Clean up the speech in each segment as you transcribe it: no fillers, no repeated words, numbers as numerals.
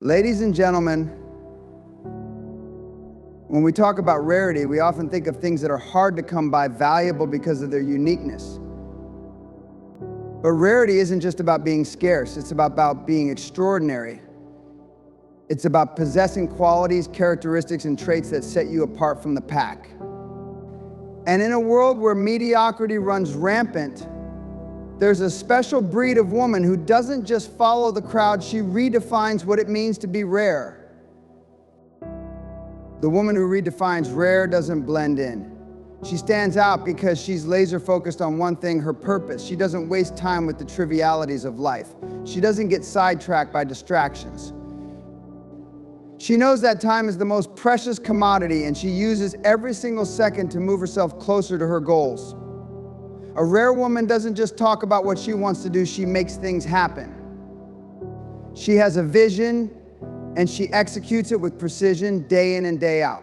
Ladies and gentlemen, when we talk about rarity, we often think of things that are hard to come by, valuable because of their uniqueness. But rarity isn't just about being scarce, it's about being extraordinary. It's about possessing qualities, characteristics, and traits that set you apart from the pack. And in a world where mediocrity runs rampant, there's a special breed of woman who doesn't just follow the crowd, she redefines what it means to be rare. The woman who redefines rare doesn't blend in. She stands out because she's laser focused on one thing, her purpose. She doesn't waste time with the trivialities of life. She doesn't get sidetracked by distractions. She knows that time is the most precious commodity, and she uses every single second to move herself closer to her goals. A rare woman doesn't just talk about what she wants to do, she makes things happen. She has a vision, and she executes it with precision day in and day out.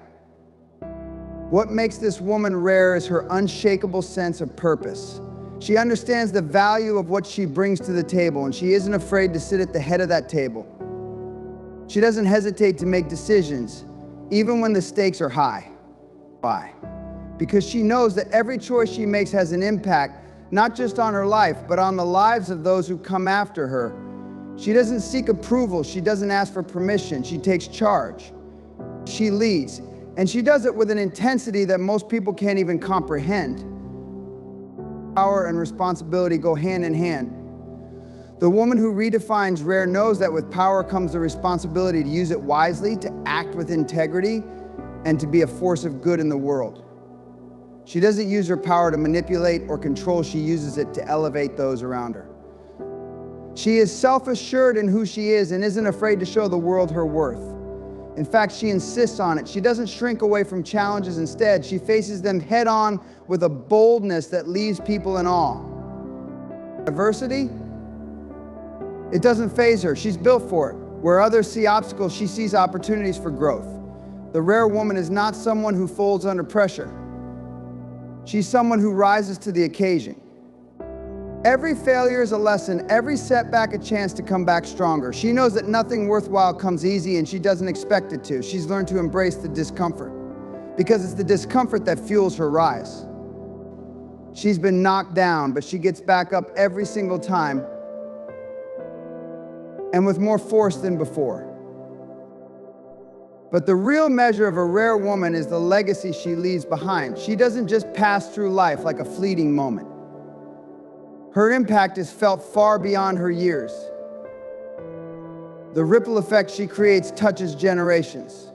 What makes this woman rare is her unshakable sense of purpose. She understands the value of what she brings to the table, and she isn't afraid to sit at the head of that table. She doesn't hesitate to make decisions, even when the stakes are high. Why? Because she knows that every choice she makes has an impact, not just on her life, but on the lives of those who come after her. She doesn't seek approval, she doesn't ask for permission, she takes charge. She leads, and she does it with an intensity that most people can't even comprehend. Power and responsibility go hand in hand. The woman who redefines rare knows that with power comes the responsibility to use it wisely, to act with integrity, and to be a force of good in the world. She doesn't use her power to manipulate or control, she uses it to elevate those around her. She is self-assured in who she is and isn't afraid to show the world her worth. In fact, she insists on it. She doesn't shrink away from challenges. Instead, she faces them head on with a boldness that leaves people in awe. Adversity? It doesn't faze her. She's built for it. Where others see obstacles, she sees opportunities for growth. The rare woman is not someone who folds under pressure. She's someone who rises to the occasion. Every failure is a lesson, every setback a chance to come back stronger. She knows that nothing worthwhile comes easy, and she doesn't expect it to. She's learned to embrace the discomfort, because it's the discomfort that fuels her rise. She's been knocked down, but she gets back up every single time, and with more force than before. But the real measure of a rare woman is the legacy she leaves behind. She doesn't just pass through life like a fleeting moment. Her impact is felt far beyond her years. The ripple effect she creates touches generations.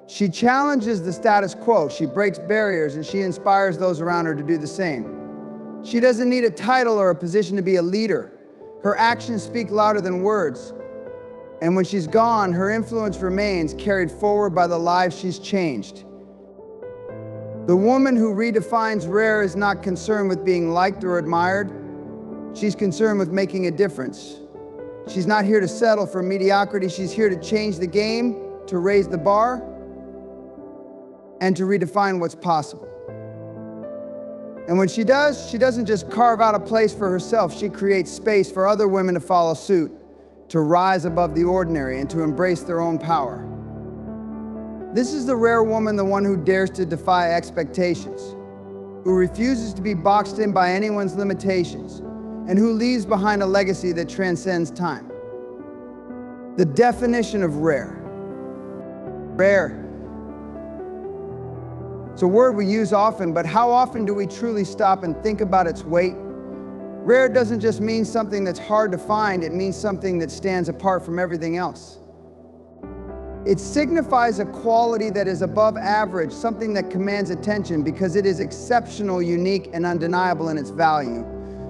She challenges the status quo, she breaks barriers, and she inspires those around her to do the same. She doesn't need a title or a position to be a leader. Her actions speak louder than words. And when she's gone, her influence remains, carried forward by the lives she's changed. The woman who redefines rare is not concerned with being liked or admired. She's concerned with making a difference. She's not here to settle for mediocrity. She's here to change the game, to raise the bar, and to redefine what's possible. And when she does, she doesn't just carve out a place for herself. She creates space for other women to follow suit, to rise above the ordinary, and to embrace their own power. This is the rare woman, the one who dares to defy expectations, who refuses to be boxed in by anyone's limitations, and who leaves behind a legacy that transcends time. The definition of rare. Rare. It's a word we use often, but how often do we truly stop and think about its weight? Rare doesn't just mean something that's hard to find, it means something that stands apart from everything else. It signifies a quality that is above average, something that commands attention because it is exceptional, unique, and undeniable in its value.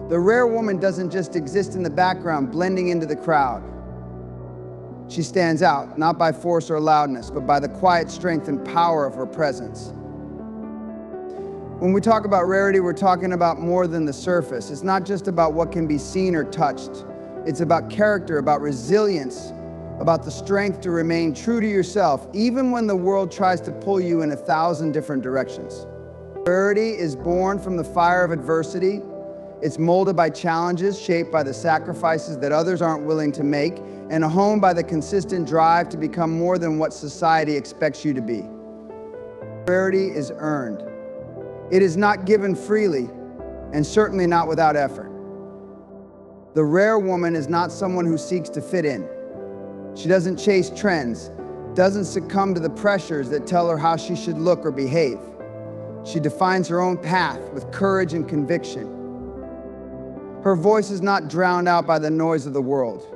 The rare woman doesn't just exist in the background, blending into the crowd. She stands out, not by force or loudness, but by the quiet strength and power of her presence. When we talk about rarity, we're talking about more than the surface. It's not just about what can be seen or touched. It's about character, about resilience, about the strength to remain true to yourself, even when the world tries to pull you in 1,000 different directions. Rarity is born from the fire of adversity. It's molded by challenges, shaped by the sacrifices that others aren't willing to make, and honed by the consistent drive to become more than what society expects you to be. Rarity is earned. It is not given freely, and certainly not without effort. The rare woman is not someone who seeks to fit in. She doesn't chase trends, doesn't succumb to the pressures that tell her how she should look or behave. She defines her own path with courage and conviction. Her voice is not drowned out by the noise of the world.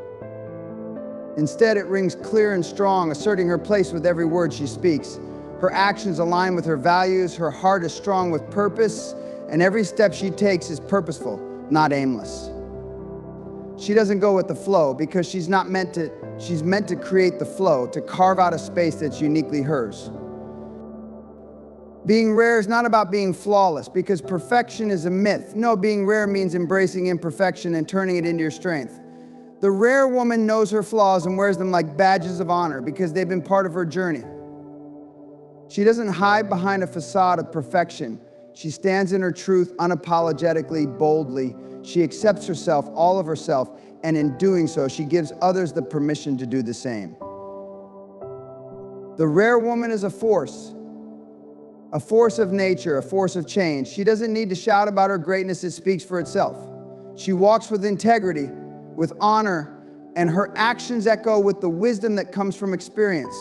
Instead, it rings clear and strong, asserting her place with every word she speaks. Her actions align with her values, her heart is strong with purpose, and every step she takes is purposeful, not aimless. She doesn't go with the flow because she's meant to create the flow, to carve out a space that's uniquely hers. Being rare is not about being flawless because perfection is a myth. No, being rare means embracing imperfection and turning it into your strength. The rare woman knows her flaws and wears them like badges of honor because they've been part of her journey. She doesn't hide behind a facade of perfection. She stands in her truth unapologetically, boldly. She accepts herself, all of herself, and in doing so, she gives others the permission to do the same. The rare woman is a force of nature, a force of change. She doesn't need to shout about her greatness, it speaks for itself. She walks with integrity, with honor, and her actions echo with the wisdom that comes from experience.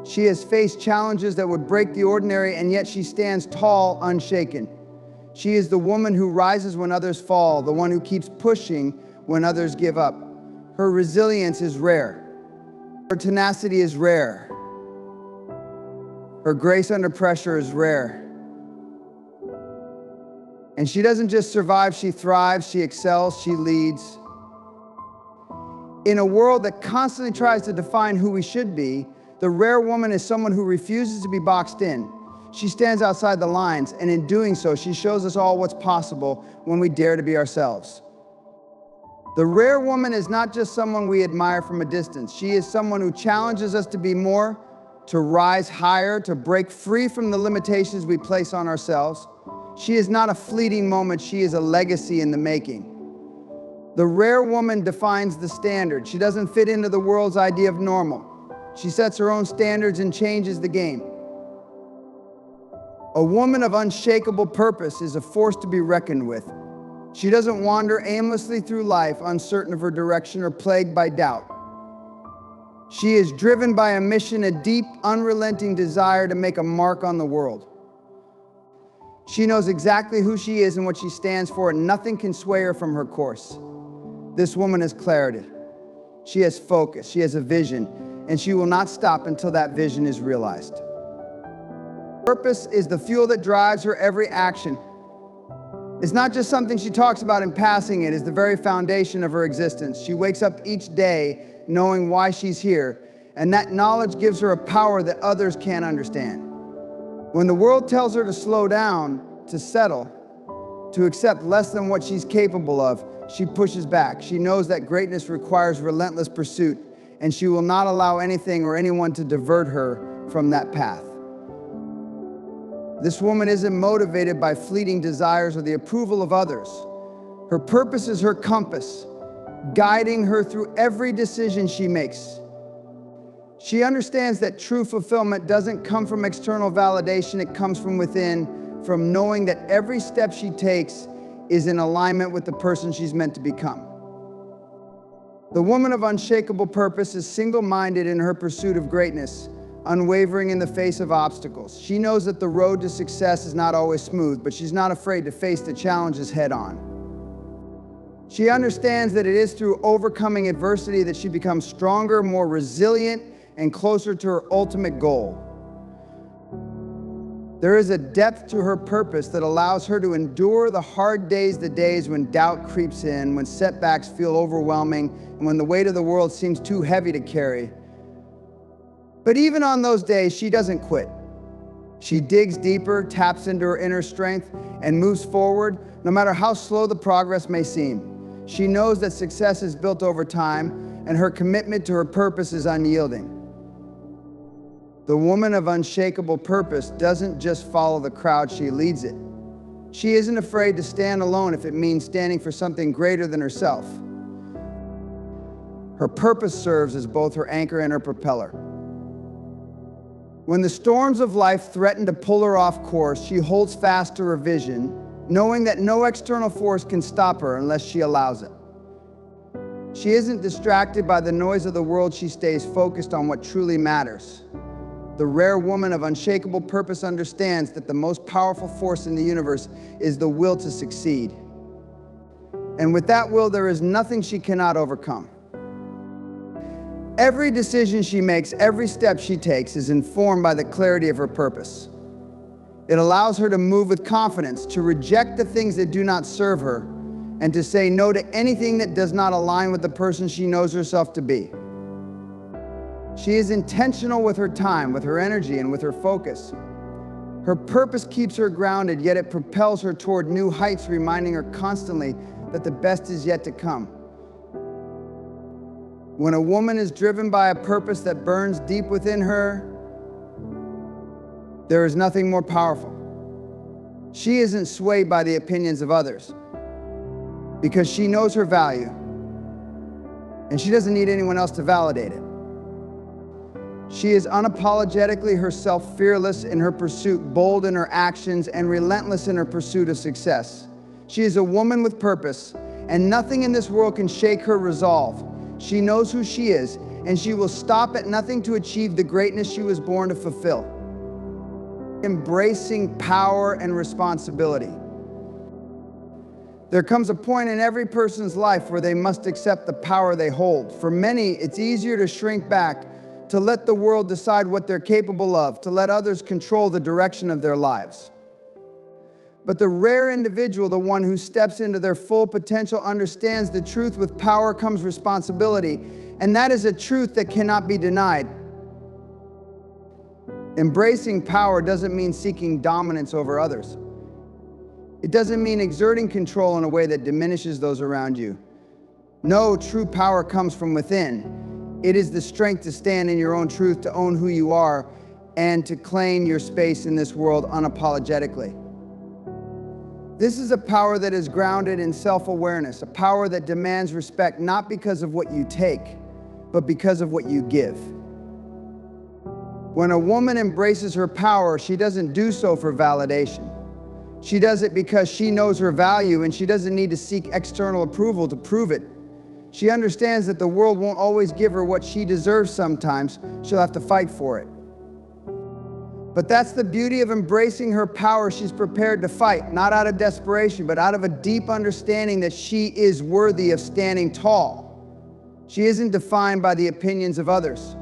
She has faced challenges that would break the ordinary, and yet she stands tall, unshaken. She is the woman who rises when others fall, the one who keeps pushing when others give up. Her resilience is rare. Her tenacity is rare. Her grace under pressure is rare. And she doesn't just survive, she thrives, she excels, she leads. In a world that constantly tries to define who we should be, the rare woman is someone who refuses to be boxed in. She stands outside the lines, and in doing so, she shows us all what's possible when we dare to be ourselves. The rare woman is not just someone we admire from a distance. She is someone who challenges us to be more, to rise higher, to break free from the limitations we place on ourselves. She is not a fleeting moment, she is a legacy in the making. The rare woman defines the standard. She doesn't fit into the world's idea of normal. She sets her own standards and changes the game. A woman of unshakable purpose is a force to be reckoned with. She doesn't wander aimlessly through life, uncertain of her direction or plagued by doubt. She is driven by a mission, a deep, unrelenting desire to make a mark on the world. She knows exactly who she is and what she stands for, and nothing can sway her from her course. This woman has clarity. She has focus. She has a vision, and she will not stop until that vision is realized. Purpose is the fuel that drives her every action. It's not just something she talks about in passing, it is the very foundation of her existence. She wakes up each day knowing why she's here, and that knowledge gives her a power that others can't understand. When the world tells her to slow down, to settle, to accept less than what she's capable of, she pushes back. She knows that greatness requires relentless pursuit, and she will not allow anything or anyone to divert her from that path. This woman isn't motivated by fleeting desires or the approval of others. Her purpose is her compass, guiding her through every decision she makes. She understands that true fulfillment doesn't come from external validation, it comes from within, from knowing that every step she takes is in alignment with the person she's meant to become. The woman of unshakable purpose is single-minded in her pursuit of greatness, unwavering in the face of obstacles. She knows that the road to success is not always smooth, but she's not afraid to face the challenges head-on. She understands that it is through overcoming adversity that she becomes stronger, more resilient, and closer to her ultimate goal. There is a depth to her purpose that allows her to endure the hard days, the days when doubt creeps in, when setbacks feel overwhelming, and when the weight of the world seems too heavy to carry. But even on those days, she doesn't quit. She digs deeper, taps into her inner strength, and moves forward, no matter how slow the progress may seem. She knows that success is built over time, and her commitment to her purpose is unyielding. The woman of unshakable purpose doesn't just follow the crowd, she leads it. She isn't afraid to stand alone if it means standing for something greater than herself. Her purpose serves as both her anchor and her propeller. When the storms of life threaten to pull her off course, she holds fast to her vision, knowing that no external force can stop her unless she allows it. She isn't distracted by the noise of the world. She stays focused on what truly matters. The rare woman of unshakable purpose understands that the most powerful force in the universe is the will to succeed. And with that will, there is nothing she cannot overcome. Every decision she makes, every step she takes is informed by the clarity of her purpose. It allows her to move with confidence, to reject the things that do not serve her, and to say no to anything that does not align with the person she knows herself to be. She is intentional with her time, with her energy, and with her focus. Her purpose keeps her grounded, yet it propels her toward new heights, reminding her constantly that the best is yet to come. When a woman is driven by a purpose that burns deep within her, there is nothing more powerful. She isn't swayed by the opinions of others because she knows her value and she doesn't need anyone else to validate it. She is unapologetically herself, fearless in her pursuit, bold in her actions, and relentless in her pursuit of success. She is a woman with purpose, and nothing in this world can shake her resolve. She knows who she is, and she will stop at nothing to achieve the greatness she was born to fulfill. Embracing power and responsibility. There comes a point in every person's life where they must accept the power they hold. For many, it's easier to shrink back, to let the world decide what they're capable of, to let others control the direction of their lives. But the rare individual, the one who steps into their full potential, understands the truth. With power comes responsibility, and that is a truth that cannot be denied. Embracing power doesn't mean seeking dominance over others. It doesn't mean exerting control in a way that diminishes those around you. No, true power comes from within. It is the strength to stand in your own truth, to own who you are, and to claim your space in this world unapologetically. This is a power that is grounded in self-awareness, a power that demands respect not because of what you take, but because of what you give. When a woman embraces her power, she doesn't do so for validation. She does it because she knows her value, and she doesn't need to seek external approval to prove it. She understands that the world won't always give her what she deserves. Sometimes she'll have to fight for it. But that's the beauty of embracing her power. She's prepared to fight, not out of desperation, but out of a deep understanding that she is worthy of standing tall. She isn't defined by the opinions of others.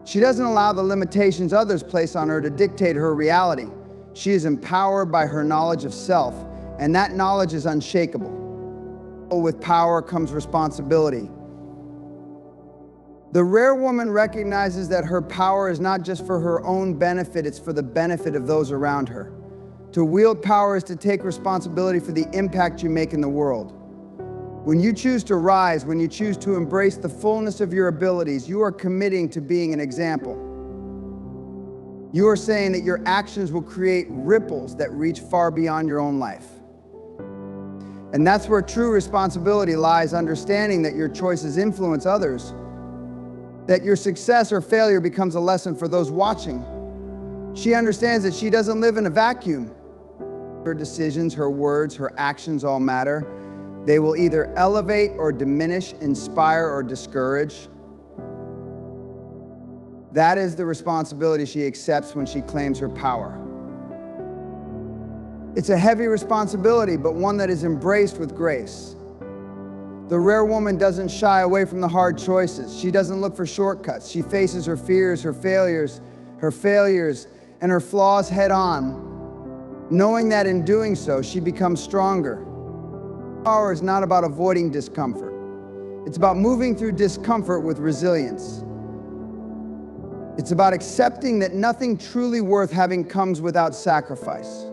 She doesn't allow the limitations others place on her to dictate her reality. She is empowered by her knowledge of self, and that knowledge is unshakable. With power comes responsibility. The rare woman recognizes that her power is not just for her own benefit, it's for the benefit of those around her. To wield power is to take responsibility for the impact you make in the world. When you choose to rise, when you choose to embrace the fullness of your abilities, you are committing to being an example. You are saying that your actions will create ripples that reach far beyond your own life. And that's where true responsibility lies, understanding that your choices influence others, that your success or failure becomes a lesson for those watching. She understands that she doesn't live in a vacuum. Her decisions, her words, her actions all matter. They will either elevate or diminish, inspire or discourage. That is the responsibility she accepts when she claims her power. It's a heavy responsibility, but one that is embraced with grace. The rare woman doesn't shy away from the hard choices. She doesn't look for shortcuts. She faces her fears, her failures, and her flaws head on, knowing that in doing so, she becomes stronger. Power is not about avoiding discomfort. It's about moving through discomfort with resilience. It's about accepting that nothing truly worth having comes without sacrifice.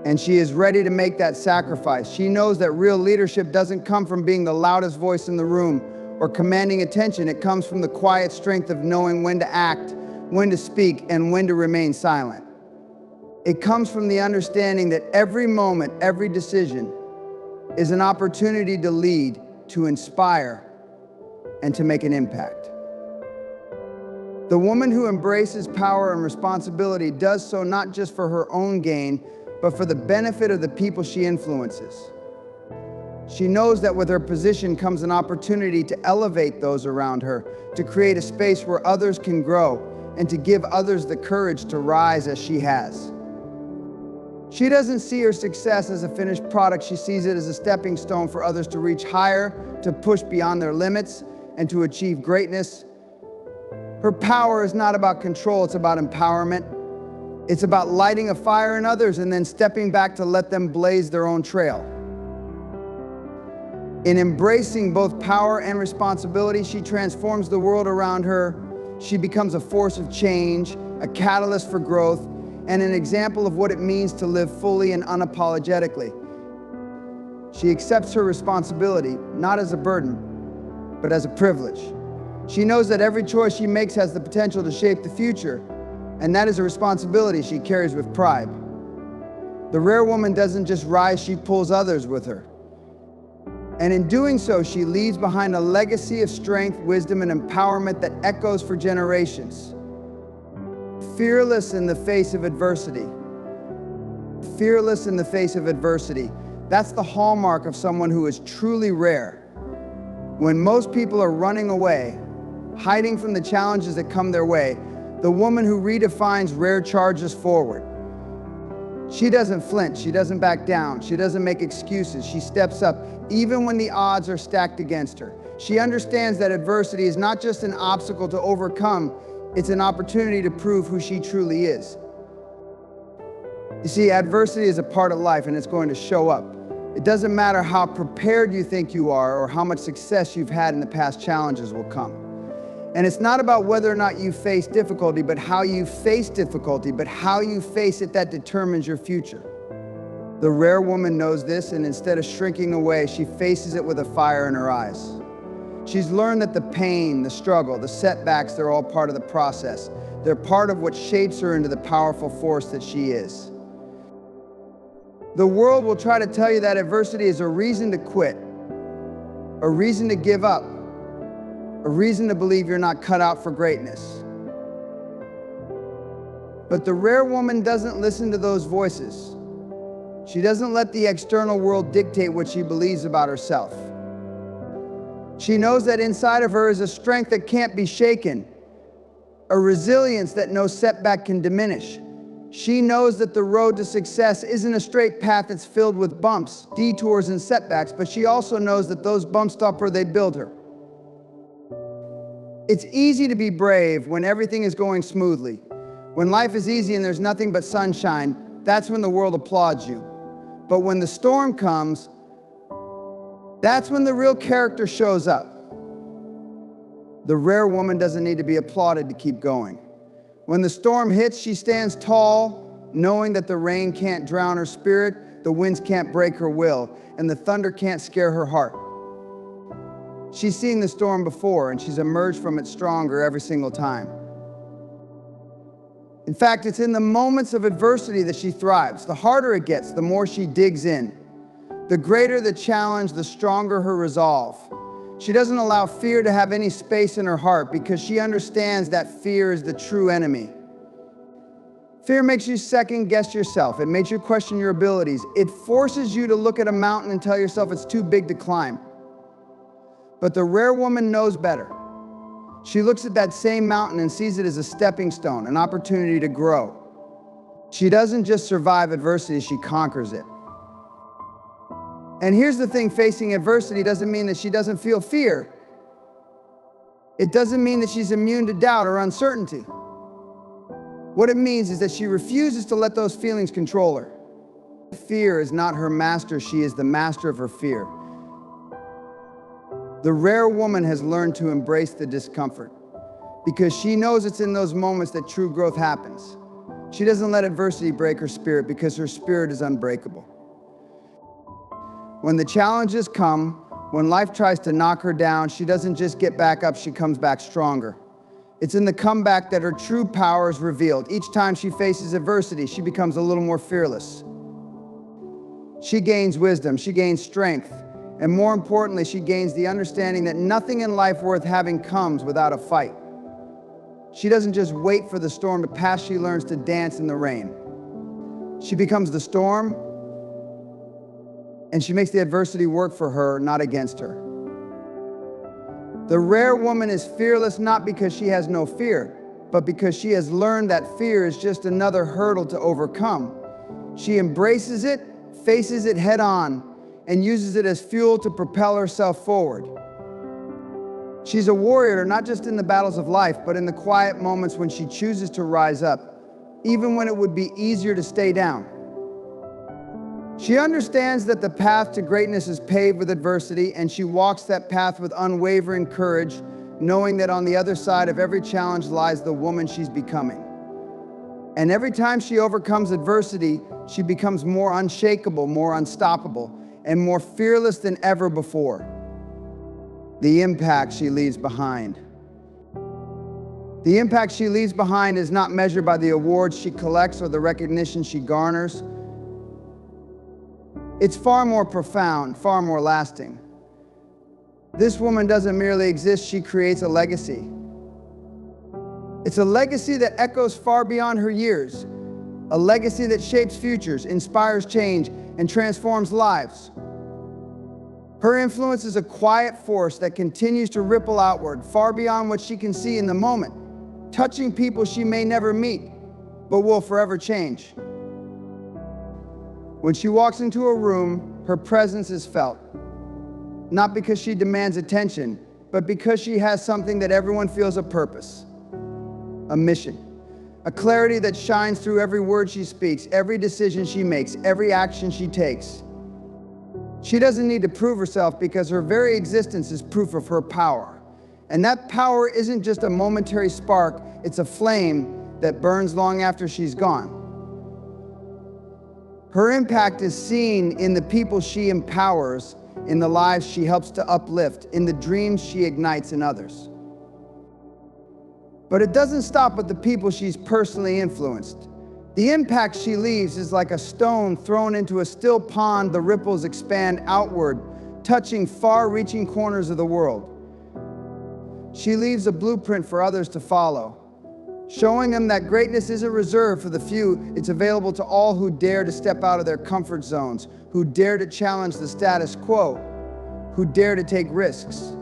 And she is ready to make that sacrifice. She knows that real leadership doesn't come from being the loudest voice in the room or commanding attention. It comes from the quiet strength of knowing when to act, when to speak, and when to remain silent. It comes from the understanding that every moment, every decision is an opportunity to lead, to inspire, and to make an impact. The woman who embraces power and responsibility does so not just for her own gain, but for the benefit of the people she influences. She knows that with her position comes an opportunity to elevate those around her, to create a space where others can grow, and to give others the courage to rise as she has. She doesn't see her success as a finished product. She sees it as a stepping stone for others to reach higher, to push beyond their limits, and to achieve greatness. Her power is not about control, it's about empowerment. It's about lighting a fire in others and then stepping back to let them blaze their own trail. In embracing both power and responsibility, she transforms the world around her. She becomes a force of change, a catalyst for growth, and an example of what it means to live fully and unapologetically. She accepts her responsibility, not as a burden, but as a privilege. She knows that every choice she makes has the potential to shape the future, and that is a responsibility she carries with pride. The rare woman doesn't just rise, she pulls others with her. And in doing so, she leaves behind a legacy of strength, wisdom, and empowerment that echoes for generations. Fearless in the face of adversity. Fearless in the face of adversity. That's the hallmark of someone who is truly rare. When most people are running away, hiding from the challenges that come their way, the woman who redefines rare charges forward. She doesn't flinch, she doesn't back down, she doesn't make excuses, she steps up even when the odds are stacked against her. She understands that adversity is not just an obstacle to overcome, it's an opportunity to prove who she truly is. You see, adversity is a part of life and it's going to show up. It doesn't matter how prepared you think you are or how much success you've had in the past, challenges will come. And it's not about whether or not you face difficulty, but how you face difficulty, but how you face it that determines your future. The rare woman knows this, and instead of shrinking away, she faces it with a fire in her eyes. She's learned that the pain, the struggle, the setbacks, they're all part of the process. They're part of what shapes her into the powerful force that she is. The world will try to tell you that adversity is a reason to quit, a reason to give up, a reason to believe you're not cut out for greatness. But the rare woman doesn't listen to those voices. She doesn't let the external world dictate what she believes about herself. She knows that inside of her is a strength that can't be shaken, a resilience that no setback can diminish. She knows that the road to success isn't a straight path that's filled with bumps, detours, and setbacks, but she also knows that those bumps stop where they build her. It's easy to be brave when everything is going smoothly. When life is easy and there's nothing but sunshine, that's when the world applauds you. But when the storm comes, that's when the real character shows up. The rare woman doesn't need to be applauded to keep going. When the storm hits, she stands tall, knowing that the rain can't drown her spirit, the winds can't break her will, and the thunder can't scare her heart. She's seen the storm before, and she's emerged from it stronger every single time. In fact, it's in the moments of adversity that she thrives. The harder it gets, the more she digs in. The greater the challenge, the stronger her resolve. She doesn't allow fear to have any space in her heart because she understands that fear is the true enemy. Fear makes you second guess yourself. It makes you question your abilities. It forces you to look at a mountain and tell yourself it's too big to climb. But the rare woman knows better. She looks at that same mountain and sees it as a stepping stone, an opportunity to grow. She doesn't just survive adversity, she conquers it. And here's the thing, facing adversity doesn't mean that she doesn't feel fear. It doesn't mean that she's immune to doubt or uncertainty. What it means is that she refuses to let those feelings control her. Fear is not her master, she is the master of her fear. The rare woman has learned to embrace the discomfort because she knows it's in those moments that true growth happens. She doesn't let adversity break her spirit because her spirit is unbreakable. When the challenges come, when life tries to knock her down, she doesn't just get back up, she comes back stronger. It's in the comeback that her true power is revealed. Each time she faces adversity, she becomes a little more fearless. She gains wisdom, she gains strength, And more importantly, she gains the understanding that nothing in life worth having comes without a fight. She doesn't just wait for the storm to pass, she learns to dance in the rain. She becomes the storm, and she makes the adversity work for her, not against her. The rare woman is fearless not because she has no fear, but because she has learned that fear is just another hurdle to overcome. She embraces it, faces it head on, and uses it as fuel to propel herself forward. She's a warrior, not just in the battles of life, but in the quiet moments when she chooses to rise up, even when it would be easier to stay down. She understands that the path to greatness is paved with adversity, and she walks that path with unwavering courage, knowing that on the other side of every challenge lies the woman she's becoming. And every time she overcomes adversity, she becomes more unshakable, more unstoppable, and more fearless than ever before. The impact she leaves behind. The impact she leaves behind is not measured by the awards she collects or the recognition she garners. It's far more profound, far more lasting. This woman doesn't merely exist, she creates a legacy. It's a legacy that echoes far beyond her years, a legacy that shapes futures, inspires change, and transforms lives. Her influence is a quiet force that continues to ripple outward, far beyond what she can see in the moment, touching people she may never meet, but will forever change. When she walks into a room, her presence is felt. Not because she demands attention, but because she has something that everyone feels: a purpose, a mission, a clarity that shines through every word she speaks, every decision she makes, every action she takes. She doesn't need to prove herself because her very existence is proof of her power. And that power isn't just a momentary spark, it's a flame that burns long after she's gone. Her impact is seen in the people she empowers, in the lives she helps to uplift, in the dreams she ignites in others. But it doesn't stop with the people she's personally influenced. The impact she leaves is like a stone thrown into a still pond. The ripples expand outward, touching far-reaching corners of the world. She leaves a blueprint for others to follow, showing them that greatness isn't reserved for the few. It's available to all who dare to step out of their comfort zones, who dare to challenge the status quo, who dare to take risks.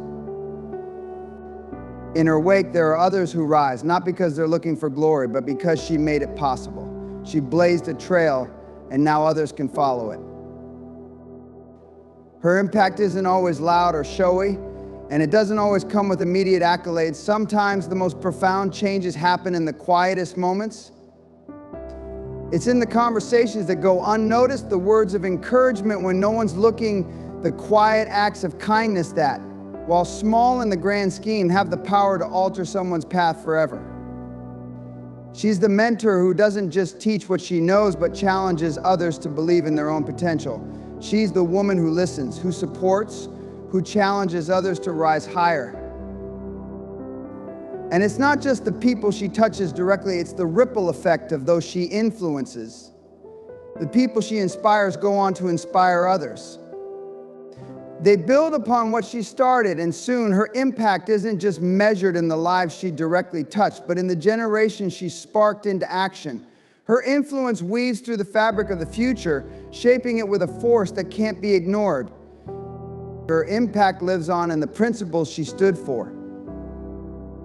In her wake, there are others who rise, not because they're looking for glory, but because she made it possible. She blazed a trail, and now others can follow it. Her impact isn't always loud or showy, and it doesn't always come with immediate accolades. Sometimes the most profound changes happen in the quietest moments. It's in the conversations that go unnoticed, the words of encouragement when no one's looking, the quiet acts of kindness that, while small in the grand scheme, have the power to alter someone's path forever. She's the mentor who doesn't just teach what she knows, but challenges others to believe in their own potential. She's the woman who listens, who supports, who challenges others to rise higher. And it's not just the people she touches directly, it's the ripple effect of those she influences. The people she inspires go on to inspire others. They build upon what she started, and soon her impact isn't just measured in the lives she directly touched, but in the generations she sparked into action. Her influence weaves through the fabric of the future, shaping it with a force that can't be ignored. Her impact lives on in the principles she stood for.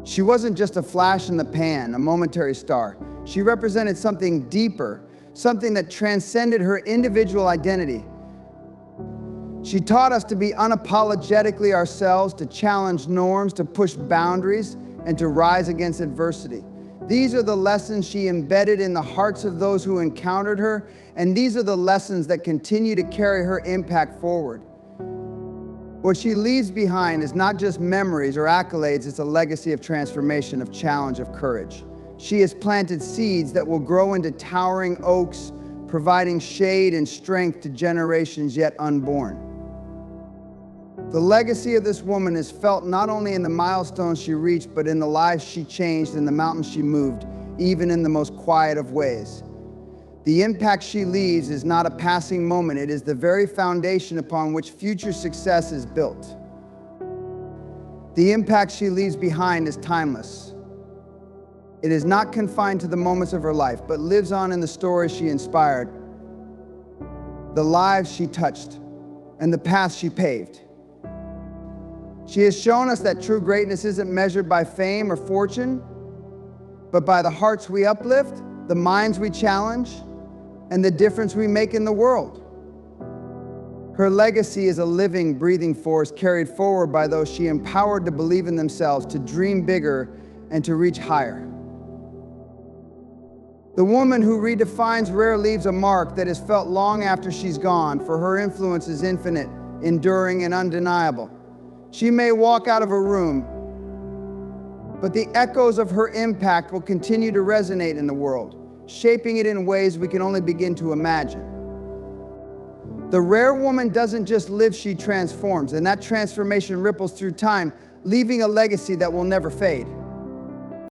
She wasn't just a flash in the pan, a momentary star. She represented something deeper, something that transcended her individual identity. She taught us to be unapologetically ourselves, to challenge norms, to push boundaries, and to rise against adversity. These are the lessons she embedded in the hearts of those who encountered her, and these are the lessons that continue to carry her impact forward. What she leaves behind is not just memories or accolades, it's a legacy of transformation, of challenge, of courage. She has planted seeds that will grow into towering oaks, providing shade and strength to generations yet unborn. The legacy of this woman is felt not only in the milestones she reached, but in the lives she changed, in the mountains she moved, even in the most quiet of ways. The impact she leaves is not a passing moment, it is the very foundation upon which future success is built. The impact she leaves behind is timeless. It is not confined to the moments of her life, but lives on in the stories she inspired, the lives she touched, and the paths she paved. She has shown us that true greatness isn't measured by fame or fortune, but by the hearts we uplift, the minds we challenge, and the difference we make in the world. Her legacy is a living, breathing force carried forward by those she empowered to believe in themselves, to dream bigger, and to reach higher. The woman who redefines rare leaves a mark that is felt long after she's gone, for her influence is infinite, enduring, and undeniable. She may walk out of a room, but the echoes of her impact will continue to resonate in the world, shaping it in ways we can only begin to imagine. The rare woman doesn't just live, she transforms, and that transformation ripples through time, leaving a legacy that will never fade.